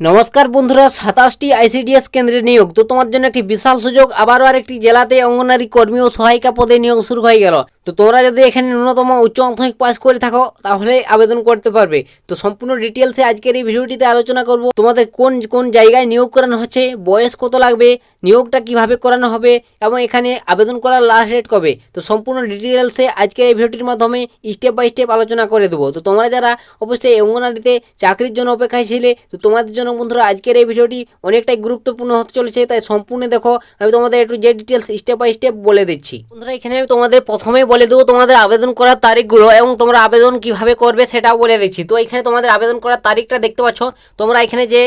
নমস্কার বন্ধুরা, 27টি আইসিডিএস কেন্দ্রে নিয়োগ। তো তোমার জন্য একটি বিশাল সুযোগ, আবারও আরেকটি জেলাতে অঙ্গনারী কর্মী ও সহায়িকা পদে নিয়োগ শুরু হয়ে গেল। তো তোমরা যদি এখানে ন্যূনতম উচ্চ মাধ্যমিক পাস করে থাকো তাহলে আবেদন করতে পারবে। তো সম্পূর্ণ ডিটেলসে আজকের এই ভিডিওটিতে আলোচনা করব। তোমাদের কোন কোন জায়গায় নিয়োগ করানো হচ্ছে, বয়স কত লাগবে, নিয়োগটা কিভাবে করানো হবে এবং এখানে আবেদন করার লাস্ট ডেট কবে। তো সম্পূর্ণ ডিটেলসে আজকের এই ভিডিওটির মাধ্যমে স্টেপ বাই স্টেপ আলোচনা করে দেবো। তো তোমরা যারা অবশ্যই অঙ্গনারীতে চাকরির জন্য অপেক্ষায় ছিলে, তো তোমাদের জন্য বন্ধুরা আজকের এই ভিডিওটি অনেকটাই গুরুত্বপূর্ণ হতে চলেছে, তাই সম্পূর্ণ দেখো। আমি তোমাদের একটু যে ডিটেলস স্টেপ বাই স্টেপ বলে দিচ্ছি বন্ধুরা। এখানে আমি তোমাদের প্রথমেই বলে দেবো তোমাদের আবেদন করার তারিখগুলো এবং তোমরা আবেদন কিভাবে করবে সেটাও বলে দিচ্ছি। তো এখানে তোমাদের আবেদন করার তারিখটা দেখতে পাচ্ছ। তোমরা এখানে যে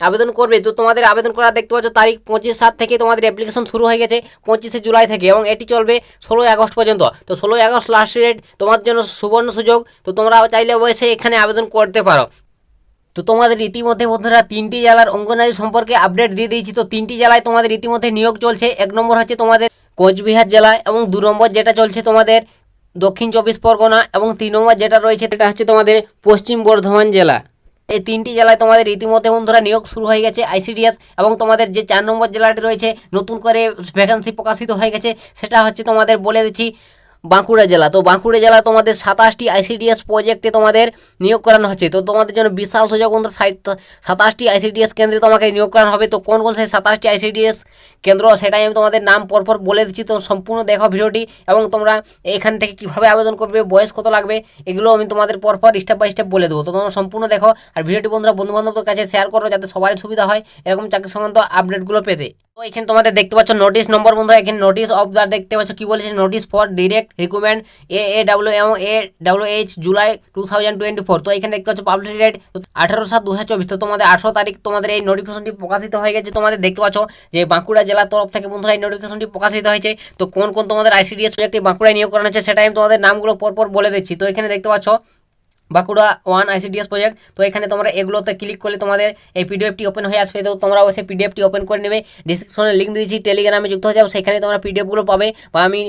আবেদন করবে, তো তোমাদের আবেদন করার দেখতে পাচ্ছ তারিখ 25/7 থেকে তোমাদের অ্যাপ্লিকেশন শুরু হয়ে গেছে 25শে জুলাই থেকে, এবং এটি চলবে 16ই আগস্ট পর্যন্ত। তো 16ই আগস্ট লাস্ট ডেট, তোমার জন্য সুবর্ণ সুযোগ। তো তোমরা চাইলে অবশ্যই এখানে আবেদন করতে পারো। তো তোমাদের ইতিমধ্যে বন্ধুরা 3টি জেলার অঙ্গনারী সম্পর্কে আপডেট দিয়ে দিয়েছি। তো 3টি জেলায় তোমাদের ইতিমধ্যে নিয়োগ চলছে। 1 নম্বর হচ্ছে তোমাদের কোচবিহার জেলায়, এবং 2 নম্বর যেটা চলছে তোমাদের দক্ষিণ 24 পরগনা, এবং 3 নম্বর যেটা রয়েছে সেটা হচ্ছে তোমাদের পশ্চিম বর্ধমান জেলা। এই 3টি জেলায় তোমাদের ইতিমধ্যে বন্ধুরা নিয়োগ শুরু হয়ে গেছে আইসিডিএস। এবং তোমাদের যে 4 নম্বর জেলাটি রয়েছে নতুন করে ভ্যাকান্সি প্রকাশিত হয়ে গেছে, সেটা হচ্ছে তোমাদের বলে দিচ্ছি বাঁকুড়া জেলা। তো বাঁকুড়া জেলা তোমাদের 27টি আইসিডিএস প্রজেক্টে তোমাদের নিয়োগ করানো হচ্ছে। তো তোমাদের জন্য বিশাল সুযোগ বন্ধু, 27টি আইসিডিএস কেন্দ্রে তোমাকে নিয়োগ করানো হবে। তো কোন কোন সেই 27টি আইসিডিএস কেন্দ্র সেটাই আমি তোমাদের নাম পরপর বলে দিচ্ছি। তো সম্পূর্ণ দেখো ভিডিওটি, এবং তোমরা এখান থেকে কীভাবে আবেদন করবে, বয়স কত লাগবে, এগুলো আমি তোমাদের পরপর স্টেপ বাই স্টেপ বলে দেবো। তো তোমরা সম্পূর্ণ দেখো, আর ভিডিওটি বন্ধুরা বন্ধুবান্ধবদের কাছে শেয়ার করো যাতে সবারই সুবিধা হয় এরকম চাকরি সংক্রান্ত আপডেটগুলো পেতে। তো এখানে তোমাদের দেখতে পাচ্ছ নোটিশ নম্বর বন্ধুরা, এখানে নোটিশ অফ দ্য দেখতে পাচ্ছ কি বলেছে, notice for direct recruitment AAW এবং AWH জুলাই 2024। তো এখানে দেখতে পাচ্ছ পাবলিক ডেট 18/7/2024। তো তোমাদের 18 তারিখ তোমাদের এই নোটিফিকেশনটি প্রকাশিত হয়ে গেছে। তোমাদের দেখতে পাচ্ছ যে বাঁকুড়া জেলার তরফ থেকে বন্ধুরা এই নোটিফিকেশনটি প্রকাশিত হয়েছে। তো কোন কোন তোমাদের আইসিডিএস প্রজেক্টে বাঁকুড়ায় নিয়োগ করানো হচ্ছে সেটাই আমি তোমাদের নামগুলো পরপর বলে দিচ্ছি। তো এখানে দেখতে পাচ্ছ বাঁকুড়া 1 আইসিডিএস প্রজেক্ট। তো এখানে তোমরা এগুলোতে ক্লিক করলে তোমাদের এই পিডিএফটি ওপেন হয়ে আসবে। তো তোমরা অবশ্যই পিডিএফটি ওপেন করে নেবে। ডিসক্রিপশনে লিঙ্ক দিয়েছি, টেলিগ্রামে যুক্ত হয়ে যাও, সেখানে তোমরা পিডিএফগুলো পাবে, বা আমি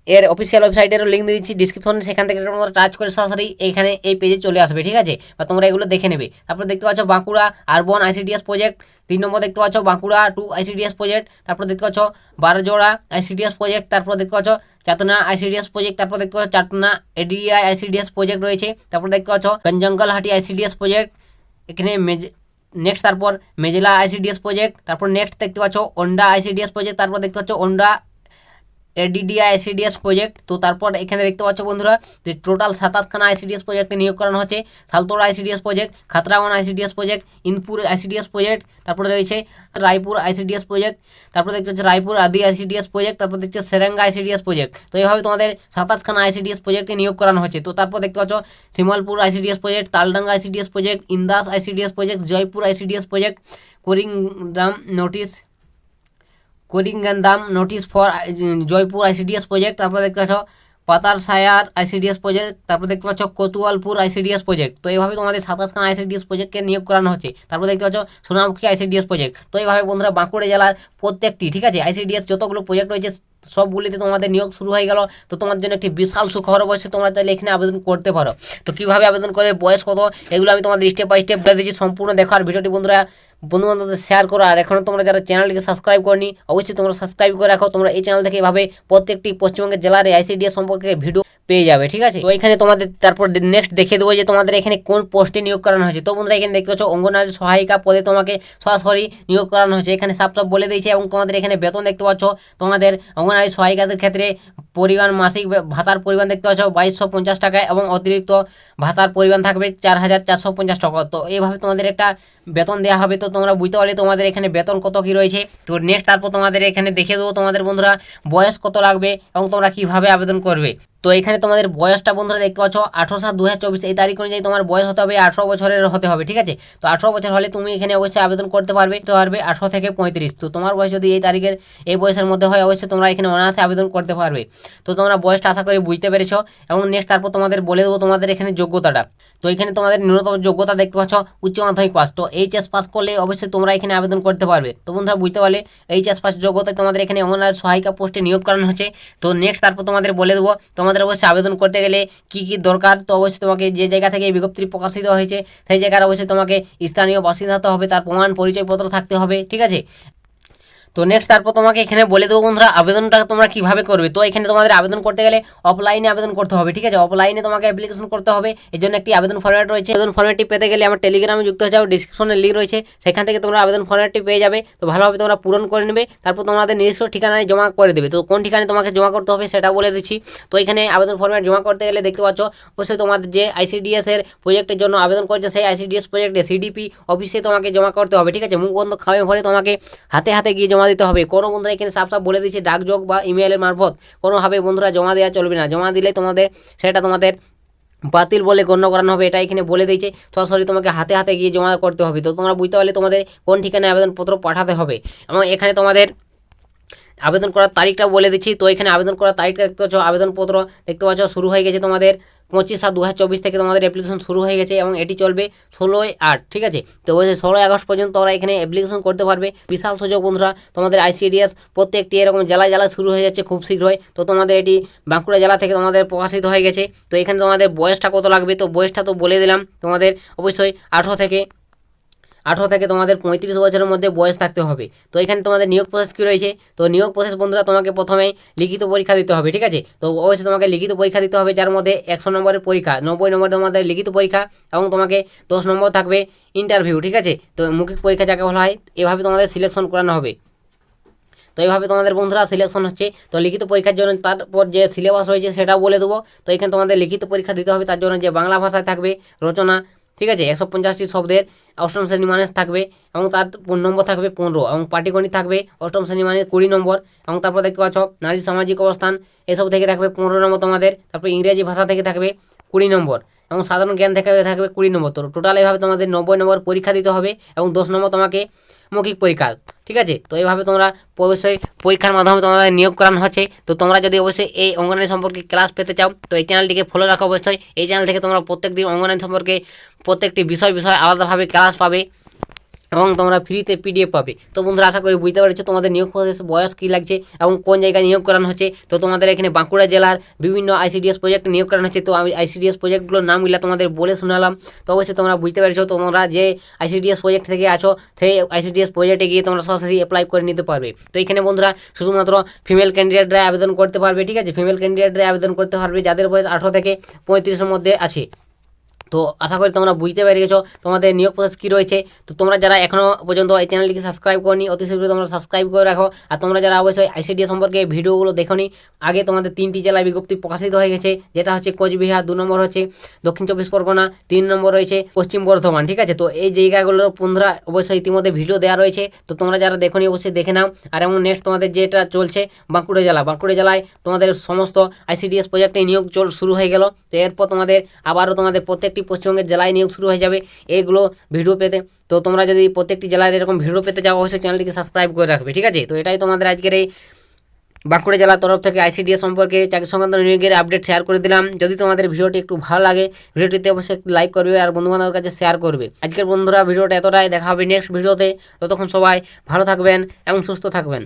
এর অফিসিয়াল ওয়েবসাইটেরও লিঙ্ক দিয়ে দিচ্ছি ডিসক্রিপশনে, সেখান থেকে তোমরা টাচ করে সরাসরি এইখানে এই পেজে চলে আসবে, ঠিক আছে, বা তোমরা এগুলো দেখে নেবে। তারপর দেখতে পাচ্ছ বাঁকুড়া আরবান আইসিডিএস প্রজেক্ট। 3 নম্বর দেখতে পাচ্ছ বাঁকুড়া 2 আইসিডিএস প্রজেক্ট। তারপর দেখতে পাচ্ছ বারজোড়া আইসিডিএস প্রজেক্ট। তারপর দেখতে পাচ্ছ চাতনা আইসিডিএস প্রজেক্ট। তারপর দেখতে পাচ্ছ চাটনা এডিআই আইসিডিএস প্রজেক্ট রয়েছে। তারপর দেখতে পাচ্ছ গঞ্জঙ্গলহাটি আইসিডিএস প্রজেক্ট। এখানে নেক্সট তারপর মেজেলা আইসিডিএস প্রজেক্ট। তারপর নেক্সট দেখতে পাচ্ছ ওন্ডা আইসিডিএস প্রজেক্ট। তারপর দেখতে পাচ্ছ ওন্ডা এডিডিআই আইসিডিএস প্রজেক্ট। তো তারপর এখানে দেখতে পাচ্ছ বন্ধুরা যে টোটাল 27খানা আইসিডিএস প্রজেক্টে নিয়োগ করানো হচ্ছে। সালতোড়া আইসিডিএস প্রজেক্ট, খাতরাওয়ান ICDS project, Indpur ICDS project. তারপরে রয়েছে রায়পুর আইসিডিএস প্রজেক্ট। তারপর দেখতে হচ্ছে রায়পুর আদি আইসিডিএস প্রজেক্ট। তারপর দেখছে সেরেঙ্গা আইসিডিএস প্রজেক্ট। তো এইভাবে তোমাদের 27খানা আইসিডিএস প্রজেক্টে নিয়োগ করানো হচ্ছে। তো তারপর দেখতে পাচ্ছ শিমলপুর ICDS project, Taldanga ICDS project, Indas ICDS project, Joypur ICDS project, করিঙ্গান্দাম notice for Joypur ICDS project. তারপর দেখতে পাচ্ছ পাতারসায়ার আইসিডিএস প্রজেক্ট। তারপর দেখতে পাচ্ছ কোতোয়ালপুর আইসিডিএস প্রজেক্ট। তো এইভাবে তোমাদের 27খানা আইসিডিএস প্রজেক্টকে নিয়োগ করানো হচ্ছে। তারপর দেখতে পাচ্ছ সোনামুখী আইসিডিএস প্রজেক্ট। তো এইভাবে বন্ধুরা বাঁকুড়া জেলার প্রত্যেকটি, ঠিক আছে, আইসিডিএস যতগুলো প্রজেক্ট রয়েছে সবগুলিতে তোমাদের নিয়োগ শুরু হয়ে গেল। তো তোমার জন্য একটি বিশাল সুখবর অবশ্যই, তোমরা চাইলে এখানে আবেদন করতে পারো। তো কীভাবে আবেদন করে, বয়স কত, এগুলো আমি তোমাদের স্টেপ বাই স্টেপ বলে দিচ্ছি। সম্পূর্ণ দেখো, আর ভিডিওটি বন্ধুরা বন্ধুবান্ধবদের শেয়ার করো। আর এখনও তোমরা যারা চ্যানেলটিকে সাবস্ক্রাইব করনি অবশ্যই তোমরা সাবস্ক্রাইব করে রাখো। তোমরা এই চ্যানেল থেকে এভাবে প্রত্যেকটি পশ্চিমবঙ্গের জেলার আইসিডিএস সম্পর্কে ভিডিও পেয়ে যাবে, ঠিক আছে। তো এখানে তোমাদের তারপর নেক্সট দেখে দেবো যে তোমাদের এখানে কোন পোস্টে নিয়োগ করানো হয়েছে। তো বন্ধুরা এখানে দেখতে পাচ্ছ অঙ্গনারী সহায়িকা পদে তোমাকে সরাসরি নিয়োগ করানো হয়েছে। এখানে সব বলে দিয়েছে, এবং তোমাদের এখানে বেতন দেখতে পাচ্ছ। তোমাদের অঙ্গনারী সহায়িকাদের ক্ষেত্রে পরিমাণ মাসিক ভাতার পরিমাণ দেখতে পাচ্ছ 2250 টাকা, এবং অতিরিক্ত ভাতার পরিমাণ থাকবে 4450 টাকা। তো এইভাবে তোমাদের একটা বেতন দেওয়া হবে। তো তোমরা বুঝতে পারলে তোমাদের এখানে বেতন কত কী রয়েছে। তো নেক্সট তারপর তোমাদের এখানে দেখে দেবো তোমাদের বন্ধুরা বয়স কত লাগবে এবং তোমরা কীভাবে আবেদন করবে। তো এখানে তোমাদের বয়সটা বন্ধুরা দেখতে পাচ্ছ 18/7/2024 এই তারিখ অনুযায়ী তোমার বয়স হতে হবে 18 বছরের হতে হবে, ঠিক আছে। তো 18 বছর হলে তুমি এখানে অবশ্যই আবেদন করতে পারবে। 18 থেকে 35। তো তোমার বয়স যদি এই তারিখের এই বয়সের মধ্যে হয় অবশ্যই তোমরা এখানে অনায়াসে আবেদন করতে পারবে। তো তোমরা বয়সটা আশা করি বুঝতে পেরেছো। এবং নেক্সট তারপর তোমাদের বলে দেবো তোমাদের এখানে যোগ্যতাটা। তো এখানে তোমাদের ন্যূনতম যোগ্যতা দেখতে পাচ্ছ উচ্চ মাধ্যমিক পাস। তো এইচএস পাস করলে অবশ্যই তোমরা এখানে আবেদন করতে পারবে। তো বন্ধুরা বুঝতে পারলে এইচএস পাস যোগ্যতায় তোমাদের এখানে অঙ্গনওয়াড়ি সহায়িকা পোস্টে নিয়োগ করানো হচ্ছে। তো নেক্সট তারপর তোমাদের বলে দেবো তোমাদের অবশ্যই আবেদন করতে গেলে কি কি দরকার। তো অবশ্যই তোমাকে যে জায়গা থেকে এই বিজ্ঞপ্তি প্রকাশিত হয়েছে সেই জায়গার অবশ্যই তোমাকে স্থানীয় বাসিন্দা হতে হবে, তার প্রমাণ পরিচয়পত্র থাকতে হবে, ঠিক আছে। তো নেক্সট তারপর তোমাকে এখানে বলে দেবো বন্ধুরা আবেদনটা তোমরা কিভাবে করবে। তো এখানে তোমাদের আবেদন করতে গেলে অফলাইনে আবেদন করতে হবে, ঠিক আছে। অফলাইনে তোমাকে অ্যাপ্লিকেশন করতে হবে, এর জন্য একটি আবেদন ফরম্যাট রয়েছে। আবেদন ফরম্যাটটি পেতে গেলে আমার টেলিগ্রামে যুক্ত হয়ে যাও, ডিসক্রিপশনে লিঙ্ক রয়েছে, সেখান থেকে তোমরা আবেদন ফরম্যাটটি পেয়ে যাবে। তো ভালোভাবে তোমরা পূরণ করে নেবে, তারপর তোমাদের নিজস্ব ঠিকানায় জমা করে দেবে। তো কোন ঠিকানায় তোমাকে জমা করতে হবে সেটা বলে দিচ্ছি। তো এখানে আবেদন ফরম্যাট জমা করতে গেলে দেখতে পাচ্ছ অবশ্যই তোমাদের যে আইসিডিএস এর প্রজেক্টের জন্য আবেদন করেছে সেই আইসিডিএস প্রজেক্টে সিডিপি অফিসে তোমাকে জমা করতে হবে, ঠিক আছে। মুখ বন্ধ খামে ভরে তোমাকে হাতে হাতে গিয়ে জমা দিতে হবে। কোনো বন্ধুরা এখানে সাফ বলে দিচ্ছে ডাকযোগ বা ইমেলের মারফত কোনোভাবে বন্ধুরা জমা দেওয়া চলবে না। জমা দিলে তোমাদের বাতিল বলে গণ্য করানো হবে, এটা এখানে বলে দিয়েছে। সরাসরি তোমাকে হাতে হাতে গিয়ে জমা করতে হবে। তো তোমরা বুঝতে পারলে তোমাদের কোন ঠিকানায় আবেদনপত্র পাঠাতে হবে, এবং এখানে তোমাদের আবেদন করার তারিখটাও বলে দিচ্ছি। তো এখানে আবেদন করার তারিখটা দেখতে পাচ্ছ, আবেদনপত্র দেখতে পাচ্ছ শুরু হয়ে গেছে তোমাদের 25/7/2024 থেকে তোমাদের অ্যাপ্লিকেশন শুরু হয়ে গেছে, এবং এটি চলবে 16/8, ঠিক আছে। তো বলছে 16 আগস্ট পর্যন্ত তোমরা এখানে অ্যাপ্লিকেশন করতে পারবে। বিশাল সুযোগ বন্ধুরা, তোমাদের আইসিডিএস প্রত্যেকটি এরকম জেলায় শুরু হয়ে যাচ্ছে খুব শীঘ্রই। তো তোমাদের এটি বাঁকুড়া জেলা থেকে তোমাদের প্রকাশিত হয়ে গেছে। তো এখানে তোমাদের বয়সটা কত লাগবে, তো বয়সটা তো বলে দিলাম, তোমাদের অবশ্যই 18 থেকে তোমাদের 35 বছরের মধ্যে বয়স থাকতে হবে। তো এখানে তোমাদের নিয়োগ প্রসেস কী রয়েছে, তো নিয়োগ প্রসেস বন্ধুরা তোমাকে প্রথমে লিখিত পরীক্ষা দিতে হবে, ঠিক আছে। তো অবশ্যই তোমাকে লিখিত পরীক্ষা দিতে হবে, যার মধ্যে 100 নম্বরের পরীক্ষা, 90 নম্বর তোমাদের লিখিত পরীক্ষা, এবং তোমাকে 10 নম্বর থাকবে ইন্টারভিউ, ঠিক আছে। তো মৌখিক পরীক্ষা যাকে বলা হয়, এভাবে তোমাদের সিলেকশন করানো হবে। তো এইভাবে তোমাদের বন্ধুরা সিলেকশন হচ্ছে। তো লিখিত পরীক্ষার জন্য তারপর যে সিলেবাস রয়েছে সেটাও বলে দেবো। তো এখানে তোমাদের লিখিত পরীক্ষা দিতে হবে, তার জন্য যে বাংলা ভাষায় থাকবে রচনা, ঠিক আছে, 150টি শব্দের, অষ্টম শ্রেণী মানুষ থাকবে, এবং তার নম্বর থাকবে 15, এবং পাটিগণিত থাকবে অষ্টম শ্রেণী মানে 20 নম্বর, এবং তারপর দেখতে পাচ্ছ নারীর সামাজিক অবস্থান এসব থেকে থাকবে 15 নম্বর তোমাদের। তারপর ইংরেজি ভাষা থেকে থাকবে 20 নম্বর, এবং সাধারণ জ্ঞান থেকে থাকবে 20 নম্বর। তো টোটাল এভাবে তোমাদের 90 নম্বর পরীক্ষা দিতে হবে, এবং 10 নম্বর তোমাকে মৌখিক পরীক্ষা, ঠিক আছে। তো এইভাবে তোমরা অবশ্যই পরীক্ষার মাধ্যমে তোমাদের নিয়োগ করানো হচ্ছে। তো তোমরা যদি অবশ্যই এই অঙ্গনারী সম্পর্কে ক্লাস পেতে চাও, তো এই চ্যানেলটিকে ফলো রাখো অবশ্যই। এই চ্যানেল থেকে তোমরা প্রত্যেকদিন অঙ্গনারী সম্পর্কে প্রত্যেকটি বিষয় আলাদাভাবে ক্লাস পাবে, এবং তোমরা ফ্রিতে পিডিএফ পাবে। তো বন্ধুরা আশা করি বুঝতে পেরেছো তোমাদের নিয়োগ প্রসেস বয়স কী লাগছে এবং কোন জায়গায় নিয়োগ করানো হচ্ছে। তো তোমাদের এখানে বাঁকুড়া জেলার বিভিন্ন আইসিডিএস প্রজেক্টে নিয়োগ করানো হচ্ছে। তো আমি আইসিডিএস প্রজেক্টগুলোর নামগুলো তোমাদের বলে শোনালাম। তো অবশ্যই তোমরা বুঝতে পেরেছো তোমরা যে আইসিডিএস প্রজেক্ট থেকে আছো সেই আইসিডিএস প্রজেক্টে গিয়ে তোমরা সরাসরি অ্যাপ্লাই করে নিতে পারবে। তো এখানে বন্ধুরা শুধুমাত্র ফিমেল ক্যান্ডিডেটরা আবেদন করতে পারবে, ঠিক আছে। ফিমেল ক্যান্ডিডেটরা আবেদন করতে পারবে যাদের বয়স 18 থেকে 35-এর মধ্যে আছে। তো আশা করি তোমরা বুঝতে পেরে গেছো তোমাদের নিয়োগ প্রসেস কী রয়েছে। তো তোমরা যারা এখনও পর্যন্ত এই চ্যানেলটিকে সাবস্ক্রাইব করনি, অতি শীঘ্রই তোমরা সাবস্ক্রাইব করে রাখো। আর তোমরা যারা অবশ্যই আইসিডিএস সম্পর্কে ভিডিওগুলো দেখোনি, আগে তোমাদের 3টি জেলায় বিজ্ঞপ্তি প্রকাশিত হয়ে গেছে, যেটা হচ্ছে কোচবিহার, 2 নম্বর হচ্ছে দক্ষিণ 24 পরগনা, 3 নম্বর রয়েছে পশ্চিম বর্ধমান, ঠিক আছে। তো এই জায়গাগুলোর বন্ধুরা অবশ্যই ইতিমধ্যে ভিডিও দেওয়া রয়েছে। তো তোমরা যারা দেখোনি অবশ্যই দেখে নাও। আর এবং নেক্সট তোমাদের যেটা চলছে বাঁকুড়া জেলায় তোমাদের সমস্ত আইসিডিএস প্রজেক্টে নিয়োগ শুরু হয়ে গেল। তো এরপর তোমাদের আবারও তোমাদের প্রত্যেকটি পশ্চিমবঙ্গের জেলায় নিয়োগ শুরু হয়ে যাবে এইগুলো ভিডিও পেতে। তো তোমরা যদি প্রত্যেকটি জেলায় এরকম ভিডিও পেতে চাও অবশ্যই চ্যানেলটিকে সাবস্ক্রাইব করে রাখবে, ঠিক আছে। তো এটাই তোমাদের আজকের এই বাঁকুড়া জেলার তরফ থেকে আইসিডিএস সম্পর্কে চাকরি সংক্রান্ত নিয়োগের আপডেট শেয়ার করে দিলাম। যদি তোমাদের ভিডিওটি একটু ভালো লাগে ভিডিওটিতে অবশ্যই একটু লাইক করবে আর বন্ধুবান্ধবের কাছে শেয়ার করবে। আজকের বন্ধুরা ভিডিওটা এতটাই, দেখা হবে নেক্সট ভিডিওতে। ততক্ষণ সবাই ভালো থাকবেন এবং সুস্থ থাকবেন।